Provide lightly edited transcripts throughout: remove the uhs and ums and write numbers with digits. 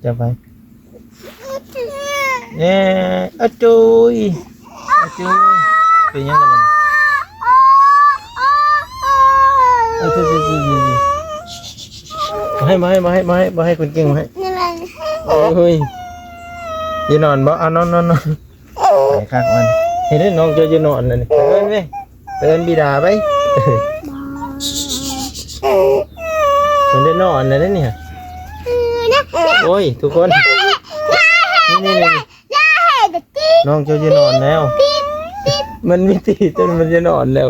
จะไปเนี่ยอะจุยอะจุยเป็นยังไงมันมาให้คุณเก่งมาให้เฮ้ยยืนนอนบ่เอานอนไปข้างมันเห็นได้น้องจะยืนนอนเลยเดินไปเดินบิดาไปมันได้นอนเลยเนี่ยโอ้ยทุกคนนี่น้องจะยืนนอนแล้วมันไม่ตีจนมันจะนอนแล้ว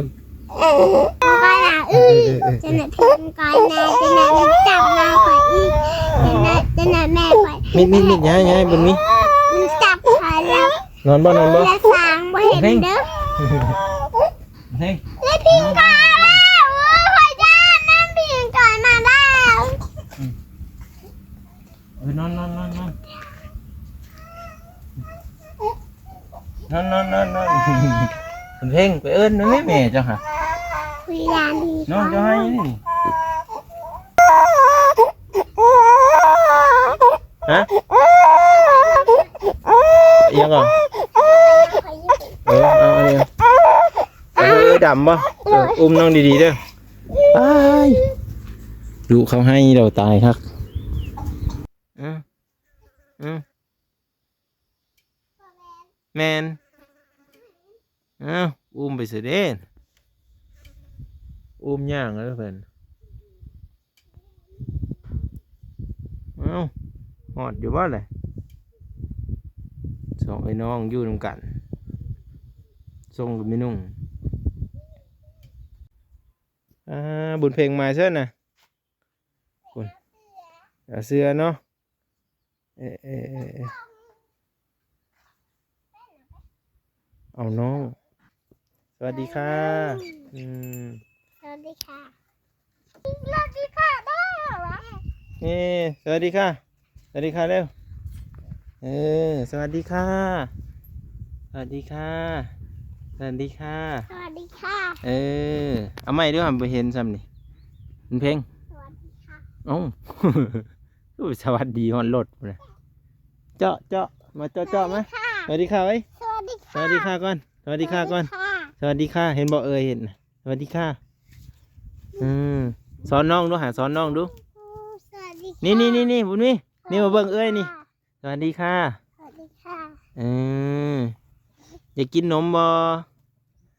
จะไหนพิมพ์ก่อนนะจะไหนจับมาก่อนอีกจะไหนแม่ก่อนมิดย้ายบุญมิมันจับก่อนแล้วนอนบ่แล้วสางบ่เห็นเด้อเฮ้ยพิมพ์ก่อนแล้วขอจ้านั่งพิมพ์ก่อนมาแล้วนอนคุณเพ่งไปเอิ้นนึงแม่เจ้าค่ะคุยยานดีน้องจะให้นี่ฮะยังก่อนเอาอันนี้ดำป่ะอุ้มน้องดีๆเด้อไปดูเขาให้เราตายครับแมนอุ้มไปเสียเด่นอุ้มย่างแล้วเพื่อนหอดอยู่บ้านเลยสองไอ้น้องอยู่ตรงกันทรงกับไม่นุ่งบุญเพลงมาเช่นนะคุณเสื้อเนาะเอาน้องสวัสดีค่ะสวัสดีค่ะได้เหรอสวัสดีค่ะเร็วสวัสดีค่ะเอาใหม่ด้วยครับไปเห็นซ้ำนี่บุญเพลงสวัสดีค่ะสวัสดีฮอนรถเลยเจาะมาเจาะไหมสวัสดีค่ะไว้สวัสดีค่ะก่อนสวัสดีค่ะเห็นบอกเห็นสวัสดีค่ะสอนน้องดูสอนน้องดูนี่บุญนี่มาเบิ่งนี่สวัสดีค่ะอยากกินนมบ่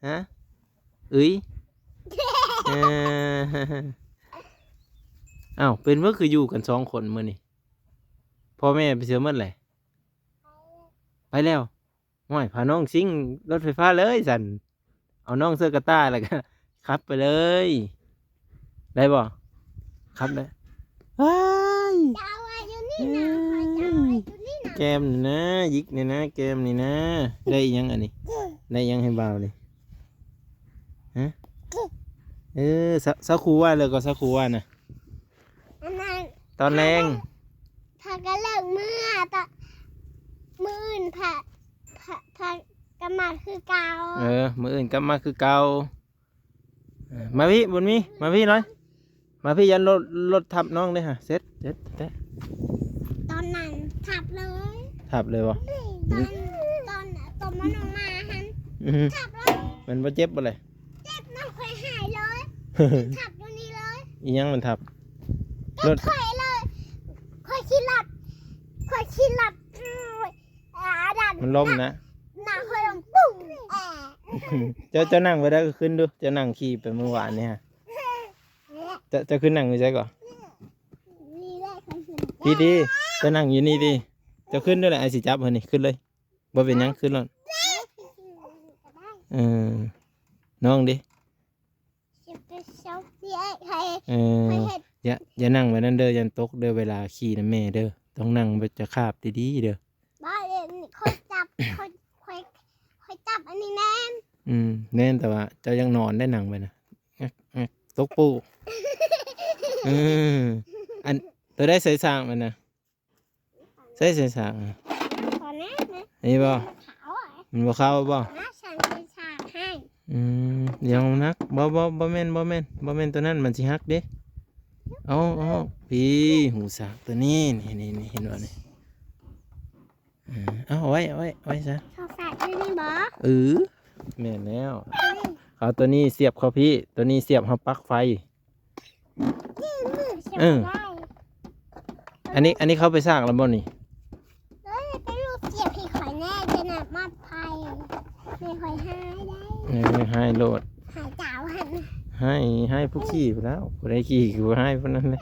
ฮะเป็นว่าคืออยู่กัน2 คนมื้อนี่พ่อแม่ไปเสียเมื่อไหร่ไปแล้วไม่พาน้องซิ่งรถไฟฟ้าเลยสันเอาน้องเสื้อกระต้าแล้วก็ขับไปเลยได้บ่ขับได้แกมนี่นะยิกนี่นะแกมนี่นะได้ยังอันนี้ได้ยังให้เบาเลยฮะสักครูว่าเลยก็สักครูว่านะตอนแรงพากันเลิกเมื่อตอนมื้ออื่นพากลับมาคือเก่ามื้ออื่นกลับมาคือเก่ามาพี่บุญมีมาพี่หน่อยมาพี่ยันรถทับน้องเลยฮะเสร็จตอนนั้นทับเลยวะตอนมันออกมาฮันทับเลยมันบ่เจ็บบ่เลยเจ็บน้ำค่อยหายเลยทับอยู่นี่เลยอีหยังมันทับรถค่อยเลยค่อยขี้หลับมันล้มนะนั่งค่อยลงปุ้งจะนั่งไปได้ก็ขึ้นดูจะนั่งขี่ไปเมื่อวานเนี่ยจะขึ้นนั่งอยู่ใช่ก่อนดีจะนั่งอยู่นี่ดีจะขึ้นด้วยแหละไอ้สิจับมันนี่ขึ้นเลยบ่เป็นยังขึ้นแล้วน้องดิอย่านั่งไว้นั่นเด้อยันตกเด้อเวลาขี่นะแม่เด้อต้องนั่งไปจะคาบดีๆเด้อบ้าค่อยจับอันนี้แน่นแน่นแต่ว่าเจ้ายังนอนได้นั่งไปนะตกปูอันตัวได้ใส่สางมันนะใส่สางนี่บ่มันบ่เข้าบ่ยังนักบ่แม่นตัวนั้นมันสิฮักเด้เอาพี่หูสากตัวนี้นี่เห็นบ่นี่ เอาไว้ซะ เขาฝากด้วยนี่บอ แม่นแล้วเอาตัวนี้เสียบเข้าพี่ตัวนี้เสียบเข้าปลั๊กไฟ เออ อันนี้เขาไปสร้างแล้วบ่นี่ เฮ้ยไปลูกเสียบพี่ข่อยแน่จะหนักมัดไผ่ไม่ข่อยหายได้ ให้โหลด หายเจ้าหัน ให้ผู้ขี่ไปแล้วผู้ใดขี่กูให้พวกนั้นเลย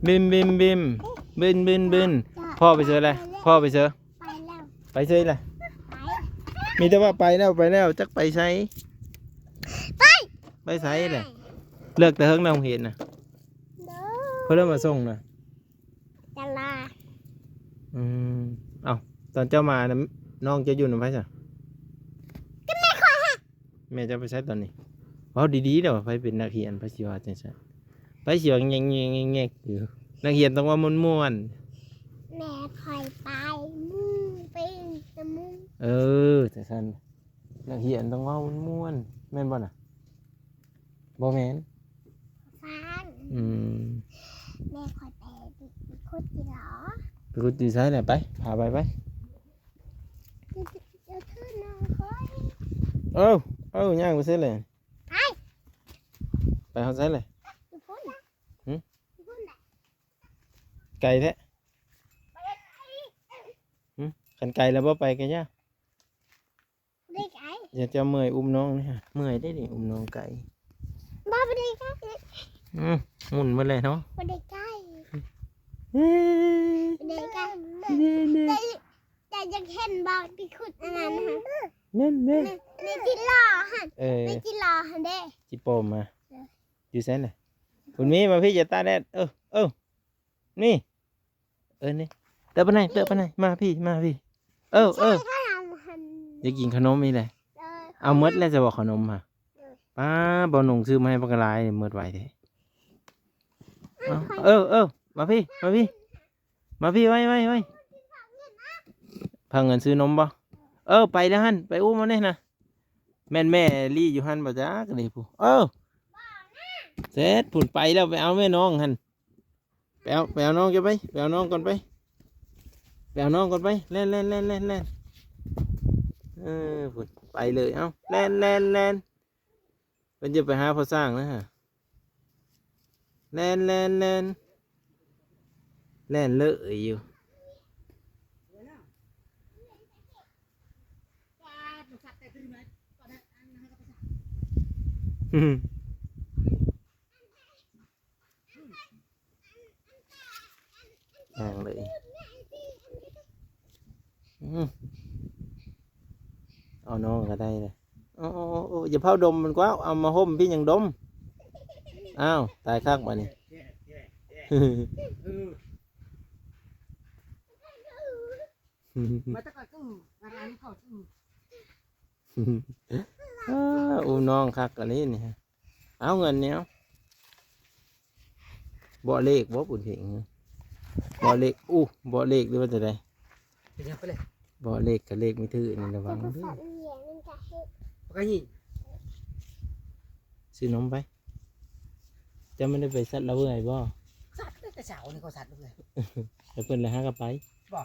บิมพ่อไปเจออะไรพ่อไปเจอ ไปแล้ว ไปเจออะไร ไป มีแต่ว่าไปแล้วจักไปใช้ไปใช้เลยเลิกแต่เฮิงน้องเห็นนะ เด้ เพื่อเริ่มมาส่งนะ จะลา เอาตอนเจ้ามานะน้องจะอยู่ในไฟจ้ะแม่จะไปใช้ตอนนี้เว้าดีๆเดี๋ยวไปเป็นนักเรียนไปสิว่าจังซั่นไปสิว่าแงกอยู่นักเรียนต้องว่าม่วน แม่ข่อยไปมุ่งเป็นตะมุ่ง จังซั่นนักเรียนต้องว่าม่วนแม่นบ่น่ะบ่แม่น ฟัง แม่ข่อยไปดิคุดจีหรอ ไปกูตีใช้แหละไปพาไป เดี๋ยวขึ้นน้องข่อย ย่างไปใช้เลย ไป ไปเฮาใช้เลย อยู่พุ่นนะ หึ อยู่พุ่นนะ ไกลแท้ ไปได้ไกล คันไกลแล้วบ่ไปกันย่า ได้ไกล อย่าจะเมื่อยอุ้มน้องนี่ฮะเมื่อยได้ดิอุ้มน้องไก่ บ้าไปได้ไกล หมุนมาเลยเนาะ ไปได้ไกล เอ้ย ไปได้ไกล เน่ แต่ยังเห็นบอกที่ขุดอันนั้นฮะ เน่ ในจิหล่อฮะในจิหล่อฮะเด้ จิโปมมาอยู่เส้นเลยคุณมีมาพี่จะตาแดดนี่นี่เดินไปไหนมาพี่ถ้าเราหัน จะกินขนมนี่แหละ เลย เอาเมดแล้วจะบอกขนมมาป้าบอลหนุ่งซื้อมาให้ปากกาลายเมดไหวเถอะมาพี่ไว้พาเงินซื้อนมบ่ไปแล้วฮันไปอุ้มมาเนี่ยนะแม่ลี่อยู่ฮันบ่จ้ากันนี่ผู้เสร็จผุนไปแล้วไปเอาแม่น้องฮันไปเอาน้องจะไปเอาน้องก่อนไปเอาน้องก่อนไปเล่นผุนไปเลยเอาเล่นเป็นจะไปหาพอสร้างนะฮะเล่นเลยอยู่ย่างเลยเอาน้องก็ได้เลยอย่าเผาดมมันกว่าเอามาห่มพี่ยังดมอ้าวตายคักมานี่ มาตะกัดกูมาร้านเขากู อุ้มน้องคักอันนี้นี่ฮะเอาเงินเนี้ยบ่เลขบ่ปุ่นเพ่งบ่เลขบ่เลขหรือว่าจะได เป็นยังไปเลย บ่เลขกับเลขไม่ถือนี่ระวัง จะ เด้อ สั่นเหยียงมันจะเห็ด ปากนี่ ซื้อนมไปจะไม่ได้ไปซัดละเว้ยบ่ สัตว์แต่เช้านี่ก็สัตว์เลย ไปเพิ่นละหากับไป บ่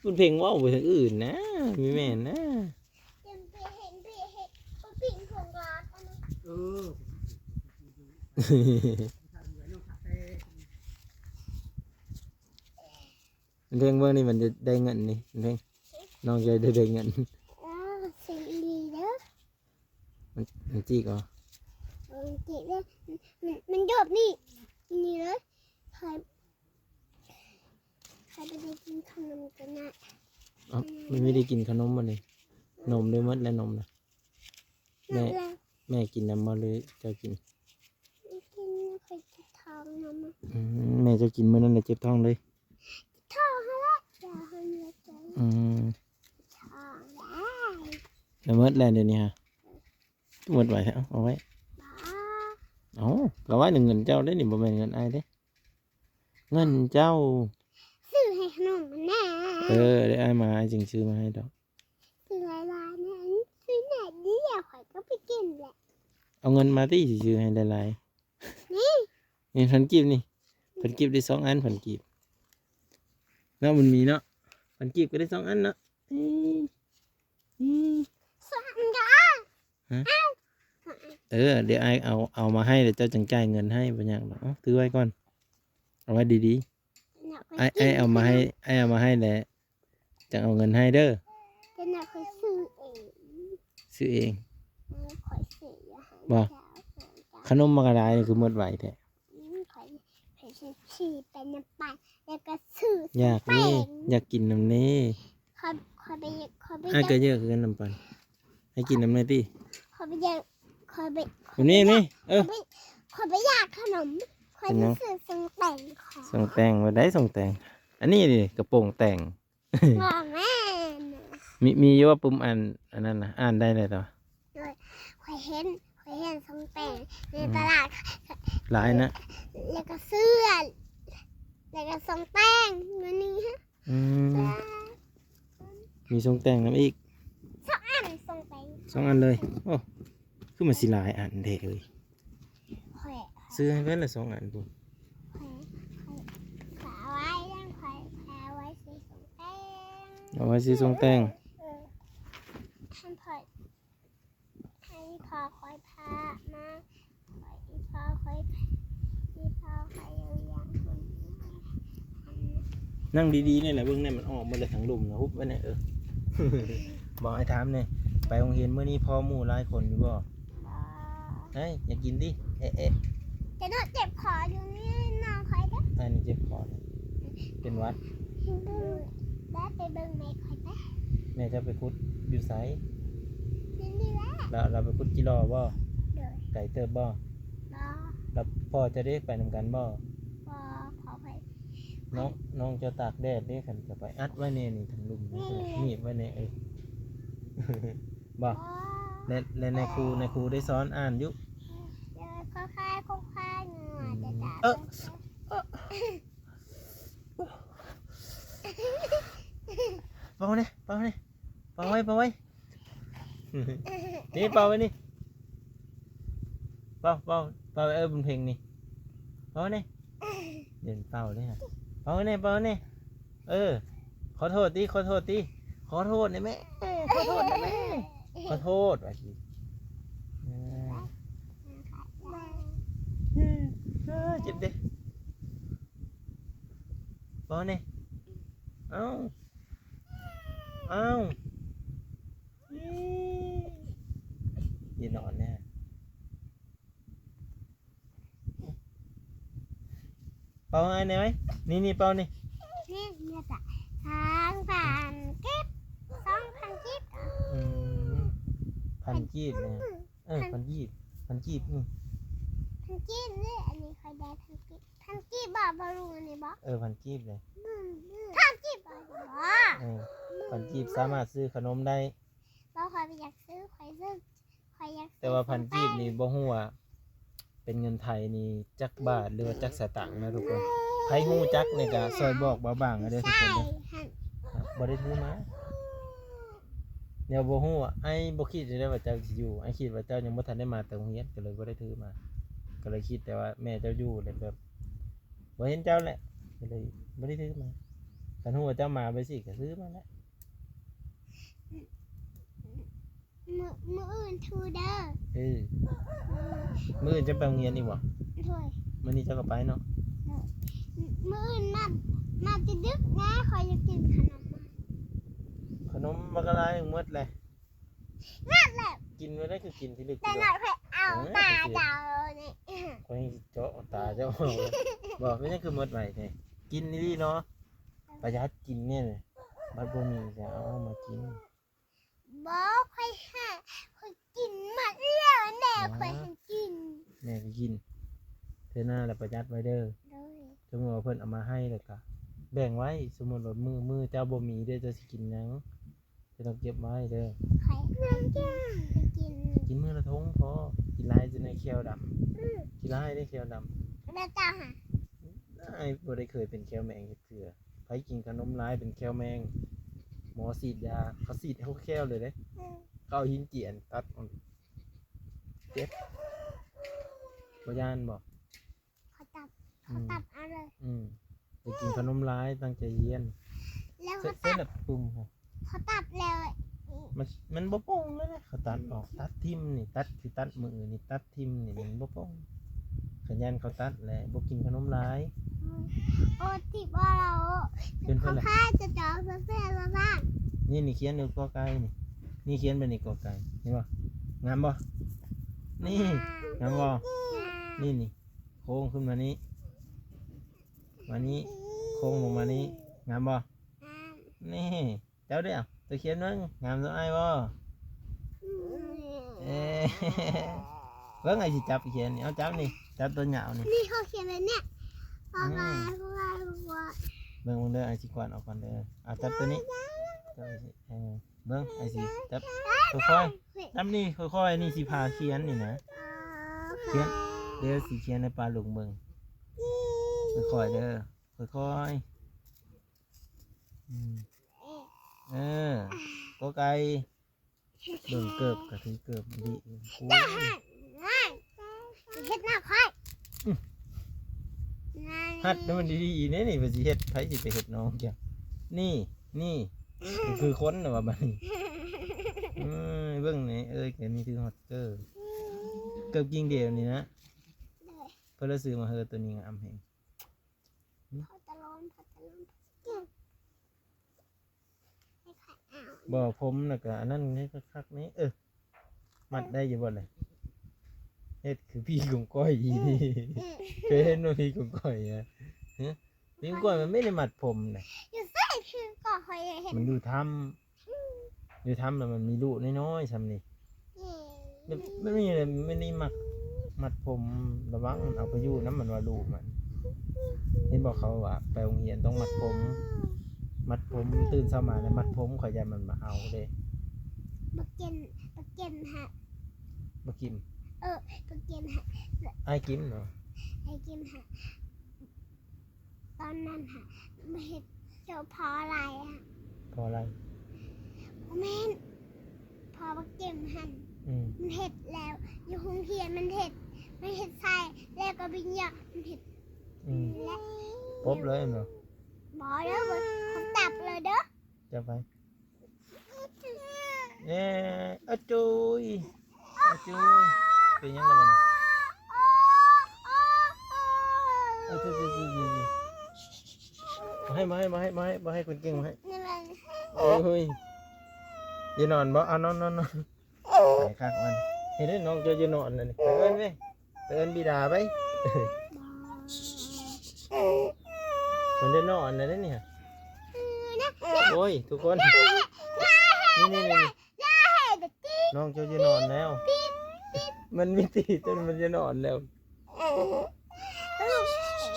ปุ่นเพ่งว่าไปทางอื่นนะมีแม่นนะ ยังไปเห็นเขาปิ่งของร้านอันนั้น เออ เรื่องเบิ่งนี่มันจะได้เงินนี่เรื่องน้องจะได้เงิน เสียงอีลีเด้อ มันจีกเหรอ จิตเลยมันโยบนี่เลยใครไปได้กินขนมกันนะ มันไม่ได้กินขนมมาเลยนมเลยมดและนมนะ นั่นแหละ แม่กินน้ำมาเลยเจะกิน กินไม่เคยกินทองนม แม่จะกินมื้อนั้นเลยเจ็บท้องเลย ทองฮะละอย่าให้เยอะจัง ทองได้ แล้วมดแล้วเดี๋ยวนี้ฮะมดไว้เอาไว้ บ้า ก็ไว้หนึ่งเงินเจ้าได้หนิบ่แม่นเงินอ้ายเด้เงินเจ้า ซื้อให้ขนมมันแน่ ได้อ้ายมาอ้ายจึงซื้อมาให้ดอก ซื้อหลายๆนั้นซื้อไหนดีอยากข่อยก็ไปกินแหละ เอาเงินมาที่สิซื้อให้หลายๆนี่พันกีบนี่พันกีบได้2 อันพันกีบเนาะมันมีเนาะ พันกีบก็ได้2 อันเนาะอีอี สองอันก็ เดี๋ยวไอเอามาให้เดี๋ยวเจ้าจังจ่ายเงินให้บ่ยากหรอกเอาถือไว้ก่อนเอาไว้ดีๆไอเอามาให้แหละจังเอาเงินให้เด้อ จะน่าคอยซื้อเอง ซื้อเอง คอยซื้อให้ บ่ เจ้า ขนมมากระดาษนี่คือหมดไหวแท้ คอยซื้อชีเป็นน้ำปั่นแล้วก็ซื้อ อยากนี่อยากกินน้ำนี้ คอยไปคอยไป ไอ้ก็เยอะคือกันน้ำปันให้กินน้ำนี้ติ คอยไปยังคอยไป แบบนี้นี่คอยไปอยากขนมคอยไปซื้อซึ่งแต่งของ ส่งแต่งมาได้ส่งแต่ง อันนี้ดิกระโปรงแต่ง บอกแม่น่ะ มีอยู่ว่าปุ่มอันนั้นนะอ่านได้เลยต่อ คอยเห็นซึ่งแต่งในตลาด หลายนะ แล้วก็เสื้อแล้วก็ส่งแป้งเงินนี้ฮะ อืมมีส่งแต่งน้ำอีก สองอันส่งแป้ง 2 อันเลยโอ้คือมันสิหลายอันเด้เลย แขวะ ซื้อให้เพิ่นละ2 อันปุ่น ขาไว้ยังแขวไว้สีส่งแป้ง เอาไว้สิส่งแต่ง ท่านพอให้พอคอยพามาคอยพอคอยที่พอคอยยังคน นั่งดีๆนี่แหละเบิ่งนี่มันออกมาเลยทั้งลุมนะฮุบไว้เนี่ยบอกไอ้ถามเนี่ยไปโรงเรียนมื้อนี้พอหมู่หลายคนอยู่บ่เฮ้ยอยากกินดิเอ๊ะ จะโดนเจ็บคออยู่นี่น้องคอยได้ อันนี้เจ็บคอเนี่ยเป็นหวัด ได้ไปเบิ่งแม่คอยได้ แม่จะไปคุดอยู่ไส นี่แหละ แล้วเราไปคุดจิรอบ่ เดี๋ยว ไก่เติบบ่ รอ แล้วพ่อจะได้ไปนำกันบ่ พอขอไป น้องจะตากแดดเด้คันจะไปอัดไว้ในนี่ทั้งลุมนี่มีดไว้ในบ่ อ๋อ และในครูได้สอนอ่านอยู่ เดี๋ยวค่อยๆค่อยๆเหนื่อยจะจับ เป่าเนี่ยเป่าไว้นี่เป่าไว้นี่เป่าบนเพลงนี่เป่าเนี่ยเดี๋ยวเป่าเลยฮะเป่าเนี่ยขอโทษดิขอโทษนะแม่ขอโทษว่าสิเจ็บดิเป่าเนี่ยเอ้าอย่านอนแน่เป่าไงไหมนี่เป่านี่ นี่เนี่ยจ้ะ2,000กิ๊บ2,000กิ๊บ พันกีบเนี่ยพันกีบพันกิ๊บนี่อันนี้คอยได้พันกิ๊บบอกบอลูอันนี้บอก พันกีบเลย พันกิ๊บบอก พันกีบสามารถซื้อขนมได้ บอกคอยไปอยากซื้อคอยอยากซื้อ แต่ว่าพันกีบนี่บ่ฮู้ว่าเป็นเงินไทยนี่จักบาทหรือว่าจักสตางค์นะทุกคนไผฮู้จักนี่ก็ซอยบอกบ่บางเด้อทุก ใช่ คนเด้อ หัน บ่ได้ถือมาเดี๋ยวบ่ฮู้ว่าไอ้บ่คิดได้ว่าเจ้าสิอยู่ไอ้คิดว่าเจ้ายังบ่ทันได้มาแต่โรงเรียนก็เลยบ่ได้ถือมา ก็เลยคิดแต่ว่าแม่เจ้าอยู่เลยแบบบ่เห็นเจ้าแหละก็เลยบ่ได้ถือมาคันฮู้ว่าเจ้ามาไปสิก็ซื้อมาแล้ว มืออื่นทูเดอร์ มื้ออื่นจะไปโรงเรียนอีกบ่ ถ้วย มื้อนี้เจ้าก็ไปเนาะ มืออื่นมาจะดึกนะคอยจะกินขนมมา ขนมบักอะไรหมดเลย นั่นแหละ กินไว้ได้คือกินที่ลึก แต่หน่อยคอยเอาตาเจ้าเนี่ย คอยเจาะตาเจ้าเอาเลยบอกไม่ใช่คือหมดใหม่แท้กินนี่เนาะประหยัดกินเนี่ยเลยบัดบ่มีจะเอามากิน บอกคอยหาคอยกินหมดแล้วแน่คอยให้กิน แม่ก็กินเธอหน้าแล้วประหยัดไว้เด้อ เลย สมมติว่าเพิ่นเอามาให้แล้วก็แบ่งไว้สมมติว่ามือเจ้าบ่มีเด้อเจะสิกินหยังจะต้องเก็บไว้เด้อ คอยน้ำจ้าไปกิน กินมื้อละทงพอกินหลายจะในเคี้ยวดำกินหลายได้เคี้ยวดำ แล้วเจ้าหา ไอ้บ่ได้เคยเป็นแควแมงเถื่อไผกินขนมหลายเป็นแควแมงหมอฉีดยาเขาฉีดให้เขาแควเลยเด้เขาเอาหินเจียนตัดออกเจ็บบ่ย่านบ่ เขาตับเอาเลย ไปกินขนมหลายตั้งใจเรียน แล้ว เส้นแบบปุ่มครับ เขาตัดแล้ว มันบ่โป้งเลยนะเขาตัดออกตัดทิมนี่ตัดคือตัดมือนี่ตัดทิมนี่มันบ่โป้งขยันเขาตัดแหละบ่กินขนมหลาย โอ้ติดว่าเรา เป็นเพิ่นแหละ พ่อจะจองเสื้อมาบ้าง นี่เขียนอยู่กอไก่นี่เขียนเป็นนี่กอไก่เห็นบ่งามบ่นี่งามบ่นี่โค้งขึ้นมานี้โค้งลงมานี้งามบ่นี่เจ้าเด้อตัวเขียนมึงงามตัวอ้ายบ่เอ๊ะเบิ่งไอ้สิจับเขียนนี่เอาจับนี่จับตัวเหยาวนี่ นี่เขาเขียนอะไรเนี่ยอะไรว่า เบิ่งเด้อไอ้สิกวาดออกก่อนเด้อเอาจับตัวนี้จับไอ้สิเบิ่งไอ้สิจับค่อยๆจับนี่ค่อยๆนี่สิพาเขียนนี่นะเขียนเดี๋ยวสิเขียนในปลาหลุมเบิ่งค่อยๆเด้อค่อยๆเออกอไก่เบิ่งเกิบก็ถือเกิบดีโอ้ย เฮ็ดหน้าค่อย ฮัดแล้วมันดีๆนี่ไปสิเฮ็ดไผสิไปเฮ็ดน้องแกนี่มันคือคนน่ะว่าบัดนี้เบิ่งนี่แกนี่คือฮอตเกอร์เกือบกิ่งเดียวนี่นะเพิ่นเลยซื้อมาเฮ็ดตัวนี้งามแฮง พอตะลอนให้ไข่อ้าว บ่ผมน่ะก็อันนั้นนี่คักๆนี่มัดได้อยู่บ่ล่ะเฮ็ดคือพี่ของก้อยอีนี่เคยเห็นบ่พี่ของก้อยอ่ะฮะพี่ของก้อยมันไม่ได้มัดผมน่ะ อยู่ใส่คือก็คอยเห็น มันอยู่ทำแล้วมันมีลูกน้อยๆซ้ำนี่ไม่มีเลยไม่ได้มัดผมระวังมันเอาไปอยู่น้ำมันว่าลูกมันเห็นบอกเขาว่าไปโรงเรียนต้องมัดผมตื่นเช้ามาแล้วมัดผมขอยยายมันมาเอาเลย บักเกนฮะ มากิน บักเกนฮะ ไอ้กินเนาะ ไอ้กินฮะตอนนั้นฮะไม่เห็นเจ้าพออะไรฮะ พออะไร แม่นพอบักเกนหัน มันเห็ดแล้วอยู่ห้องเรียนมันเห็ดใส่แล้วก็บินยามันเห็ดและ พบเลยเนาะ บอกแล้วว่าเขาตับเลยเด้อ จะไปอาจุยเป็นยังไงมันจุยมาให้คนเก่งมาให้ นี่มัน โอ้ยยืนนอนบ่เอานอนไปข้างมันเห็นได้น้องจะยืนนอนเลยไปเอิ้นไปเอิ้นบิดาไปมันได้นอนเลยเนี่ย โอ้ยทุกคนนี่น้องเจ้าจะนอนแล้ว มันไม่ตีจนมันจะนอนแล้ว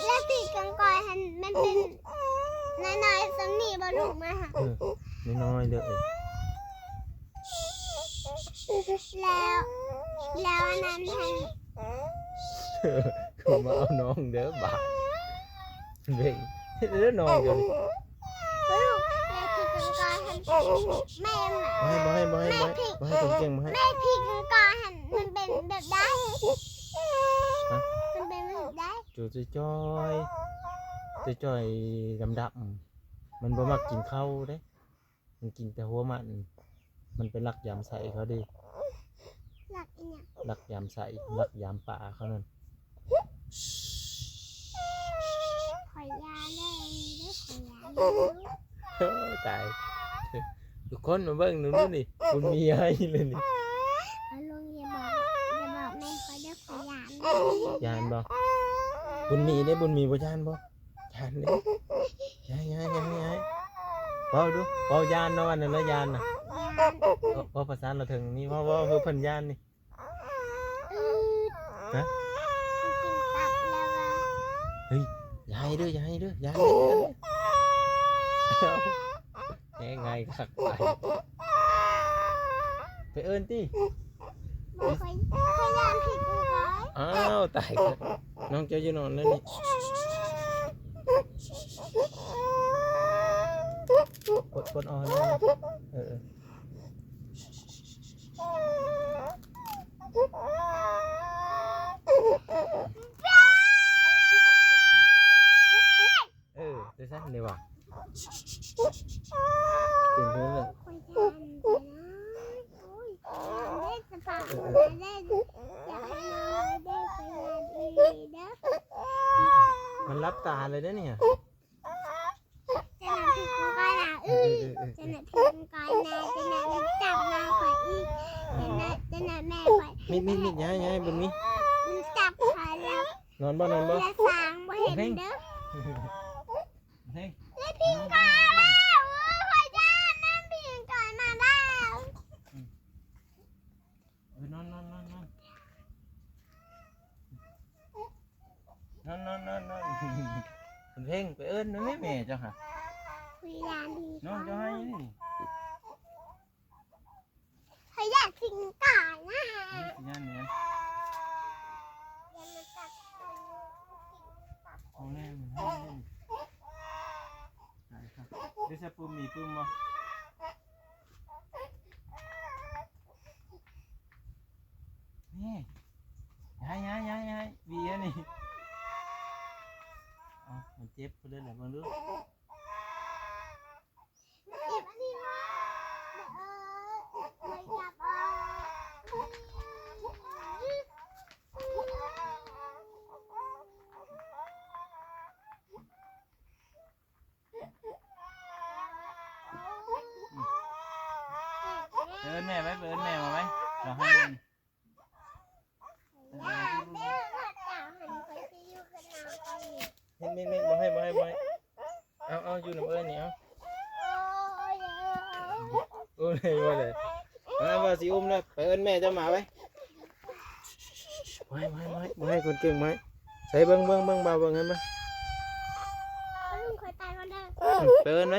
แล้วปีกกังกอยหันมันเป็นน้อยๆสำนีบลูกมาค่ะ น้อยเลย แล้วอันนั้นหัน เขามาเอาน้องเด้อบาดเบ่งเด้อนอนกัน ลูกแล้วปีกกังกอยหันแม่บ่ให้คนเก่งมาให้ แม่ปีกกังกอยหันมันเป็นแบบได้มันเป็นแบบได้ จูจ้อยดำมันบ่มักกินข้าวเด้มันกินแต่หัวมันเป็นลักยามใส่เขาดิ หลักอีเนี่ย ลักยามใส่ลักยามป่าเขานั่น ขอยยาได้ขอยยา ตายทุกคนมาเบิ่งหนูดูนี่คุณมีให้เลยนี่ ลุงอย่าบอกแม่ขอยได้ขอยยา ยานบ่บุญมีได้บุญมีบ่ยานบ่ยานเด้ยายเว้าดูเว้ายานเนาะอันนั้นเนาะยานน่ะเว้าภาษาเราถึงนี่เว้าคือเพิ่นยานนี่ฮะ กินตับแล้ว เฮ้ยยายเด้อยายเด้ไงคักไปเอิ้นติ บอกขอยยามผิดกูร้อย อ้าวตายแล้วน้องเจ้าจะนอนแล้วนี่กดออนแล้วจะสั้นเลยว่ะ เป็นเพิ่นเลย คอยทานไปนะโอ้ยเล่นสปาเล่นอยากให้น้องได้ไปงานอีเด้อ มันรับตาเลยเด้อเนี่ย จะนับถึงก่อนนะจะนับถึงก่อนนะจะนับจับมาข่อยอีกจะนับแม่ข่อย มิดย้ายบนนี้ มันจับข่อยแล้ว นอนบ่ และสางบ่เห็นเด้อ เฮ้ย และพิงก่อนแล้วข่อยจะนั่งพิงก่อนมาแล้ว นอนคุณเพ่งไปเอิ้นแม่เจ้าค่ะ คุยยานดี น้องเจ้าให้นี่ ข่อยอยากพิงก่อนนะ ย่านเนี่ย อย่ามาจับ เอาแน่มันให้ครับเดี๋ยวจะปุ่มมีปุ่มบ่นี่ย้ายเบียนี่เอามันเจ็บไปเลยแหละบางเรื่อง เก็บอันนี้มาไม่จับเอิ้นแม่ไว้เอิ้นแม่มาไว้เราให้มัน มิดบ่ให้เอาอยู่น้ำเอิญนี่เอาเลยว่าเลยว่าสิอุ้มเลยไปเอิญแม่เจ้าหมาไว้บ่ให้คนเก่งไหมใส่เบิ่งเบาเบิ่งให้มาไปเอิญไหม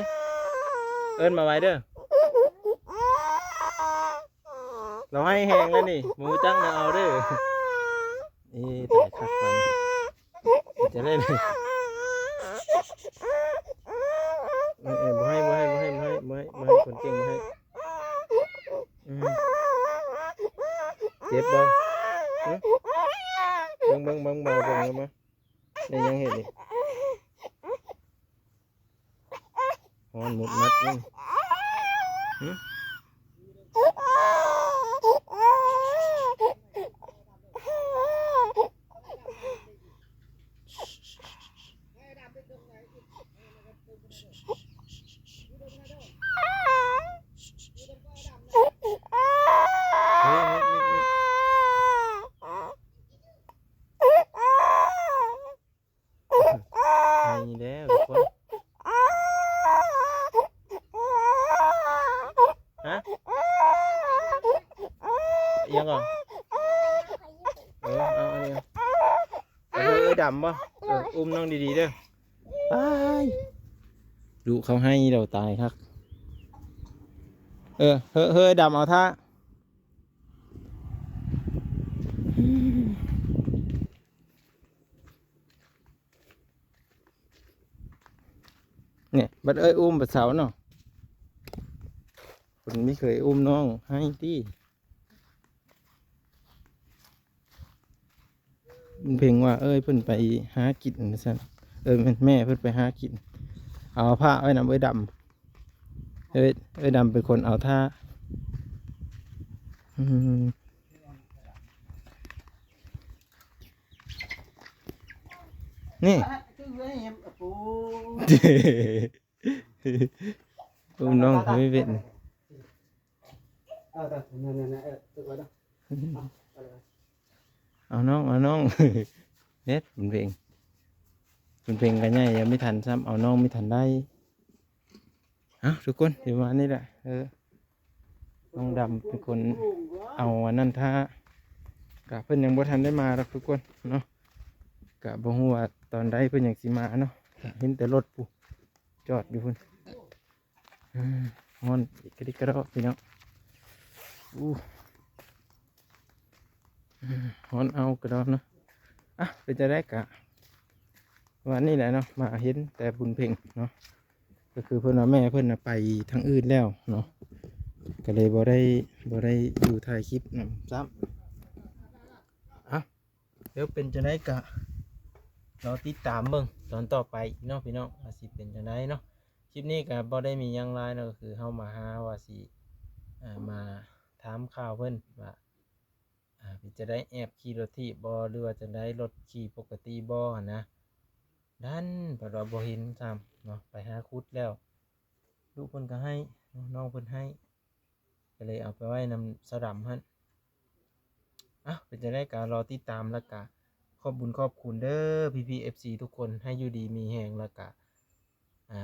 เอิญมาไว้เด้อเราให้แหงแล้วนี่หมูจังเราเอาเด้อนี่แต่ขัดฟันจะเล่นบ่ให้คนเก่งบ่ให้เจ็บบ่เบิ่งเบาเบิ่งมาได้ยังเห็นนี่ฮอนหมดมัดนี่นี่แล้วทุกคนฮะยังก่อนเอาอันนี้ดำป่ะอุ้มน้องดีๆเด้อไปดูเขาให้เราตายครับเฮ้ยดำเอาท่าเนี่ยบัดอุ้มบัดเสาเนาะคนไม่เคยอุ้มน้องให้ที่มันเพ่งว่าเพิ่นไปหากินนะสันแม่เพิ่นไปหากินเอาผ้าไว้นำดำดำเป็นคนเอาท่านี่อุ้มน้องไม่เป็นเอาน้องเน็ตเป็นเพลงกันใหญ่ยังไม่ทันซ้ำเอาน้องไม่ทันได้ทุกคนเดี๋ยวมานี่แหละน้องดำเป็นคนเอาอันนั้นท่ากะเพิ่นยังบ่ทันได้มาหรอกทุกคนเนาะกะบ่ฮู้ว่าตอนใดเพิ่นยังสิมาเนาะเห็นแต่รถปุ๊จอดอยู่พุ่นฮอนอีกกระดิกกระดอกพี่น้องฮอนเอากระดอกเนาะเป็นจะได้กะวันนี้แหละเนาะมาเห็นแต่บุญเพ่งเนาะก็คือเพิ่นว่าแม่เพิ่นไปทางอื่นแล้วเนาะก็เลยบ่ได้อยู่ถ่ายคลิปนำซ้ำเดี๋ยวเป็นจะได้กะเราติดตามเบิ่งตอนต่อไปเนาะพี่น้องว่าสิเป็นจะได้เนาะ คลิปนี้ก็บ่ได้มีหยังหลายเนาะก็คือเฮามาหาว่าสิมาถามข่าวเพิ่นว่าเพิ่นจะได้แอบขี่รถถีบบ่หรือว่าจะได้รถขี่ปกติบ่หั้นนะดันเพิ่นว่าบ่เห็นซ้ำเนาะไปหาขุดแล้วลูกเพิ่นก็ให้น้องเพิ่นให้ก็เลยเอาไปไว้นำสะดำหั่นเป็นจังได๋ก็รอติดตามแล้วก็ขอบคุญขอบคุณเด้อพี่ๆ FC ทุกคนให้อยู่ดีมีแรงแล้วก็อ่า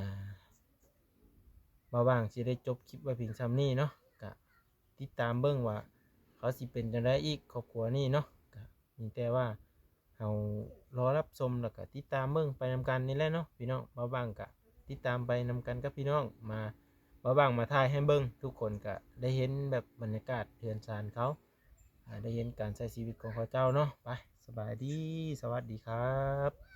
บ่ว่างสิได้จบคลิปไว้เพียงส่ำนี้เนาะก็ติดตามเบิ่งว่าเขาสิเป็นจังไดอีกครอบครัวนี้เนาะก็มีแต่ว่าเฮารอรับชมแล้วก็ติดตามเบิ่งไปนำกันนี่แหละเนาะพี่น้องบ่ว่างก็ติดตามไปนำกันกับพี่น้องมาบ่ว่างมาถ่ายให้เบิ่งทุกคนก็ได้เห็นแบบบรรยากาศเรือนศาลเขาได้เห็นการใช้ชีวิตของเขาเจ้าเนาะไปสบายดีสวัสดีครับ